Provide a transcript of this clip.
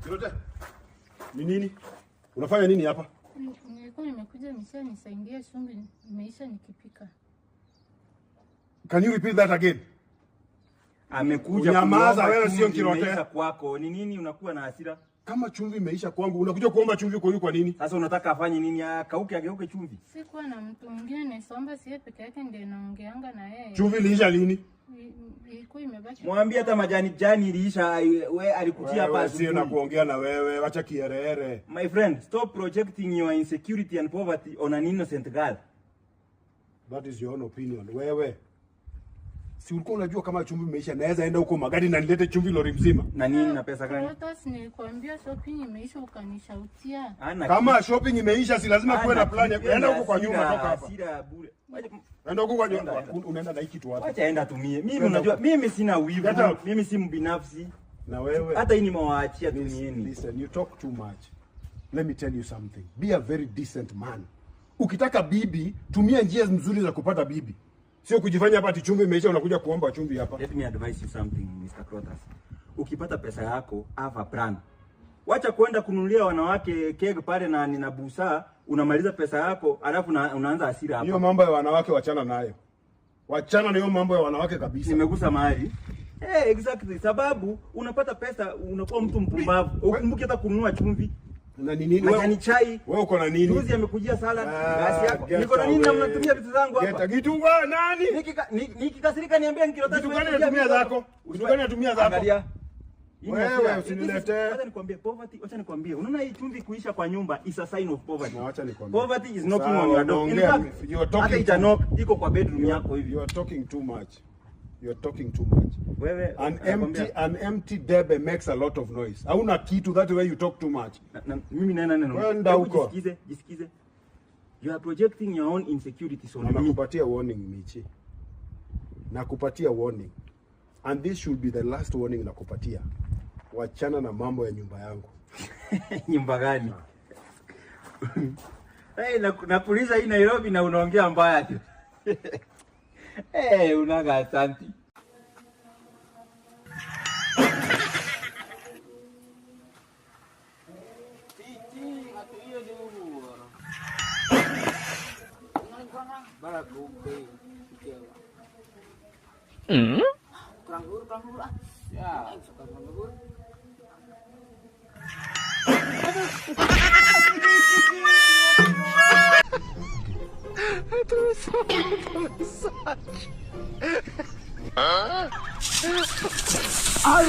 Kirote. Ni nini? Unafanya nini hapa? Nilikuwa nimekuja nisaidie chumvi imeisha nikipika. Can you repeat that again? Amekuja kunyamaza wewe sio Kirote. Kwako. Ni nini unakuwa na hasira? Kama chumvi imeisha kwangu, unakuja kuomba chumvi kwa nini? Sasa unataka afanye nini? Akauke ageuke chumvi? Sikuwa na mtu mwingine naomba sie peke yake ndiye naongeanga na yeye. Chumvi iliisha lini? Ilikuwa imebaki. Mwambie hata majani iliisha, wewe alikutia hapa asubuhi. Sio na kuongea na wewe, acha kierere. My friend, stop projecting your insecurity and poverty on an innocent girl. That is your own opinion. Wewe si ulikuwa unajua kama chumvi imeisha, naweza enda huko magari na nilete chumvi lori mzima. Na nini na pesa gani? Hata nilikwambia shopping imeisha ukanishautia. Kama shopping imeisha si lazima kuwe na plan. Enda huko kwa nyuma, toka hapa. Hasira bure. Enda huko kwa nyuma, unaenda na hiki tu wapi? Acha enda tumie. Mimi unajua mimi sina wivu. Mimi si mbinafsi. Na wewe hata hii nimewaachia tumieni. Listen, you talk too much. Let me tell you something. Be a very decent man. Ukitaka bibi, tumia njia nzuri za kupata bibi. Sio kujifanya hapa ati chumvi imeisha unakuja kuomba chumvi hapa. Let me advise you something, Mr. Crotas. Ukipata pesa yako, have a plan. Wacha kwenda kununulia wanawake keg pale na nina busaa, unamaliza pesa yako, alafu unaanza hasira hapa. Hiyo mambo ya wanawake wachana nayo. Wachana na hiyo mambo ya wanawake kabisa. Nimegusa mahali. Exactly. Sababu unapata pesa unakuwa mtu mpumbavu. Ukumbuke hata kununua chumvi. Na nini? Majani chai. Wewe uko na nini? Juzi amekujia salad. Gasi yako. Niko na nini na mnatumia vitu zangu hapa? Geta kitu ngwa nani? Nikikasirika niambia Nikirota. Kitu gani unatumia zako? Kitu gani unatumia zako? Angalia. Wewe usiniletee. Acha nikwambie poverty, acha nikwambie. Unaona hii chumvi kuisha kwa nyumba is a sign of poverty. Na acha nikwambie. Poverty is knocking on your door. In fact, you are talking. Hata itanok iko kwa bedroom yako hivi. You are talking too much. You are talking too much. Wewe an empty debe makes a lot of noise. Hauna kitu, that way you talk too much. Mimi nena neno. Kwenda huko. Jisikize. You are projecting your own insecurities on me. Nakupatia warning Michi. Nakupatia warning. And this should be the last warning nakupatia. Wachana na mambo ya nyumba yangu. Nyumba gani? Nakuuliza hii Nairobi na unaongea mbaya tu. Unaga asanti. Ay,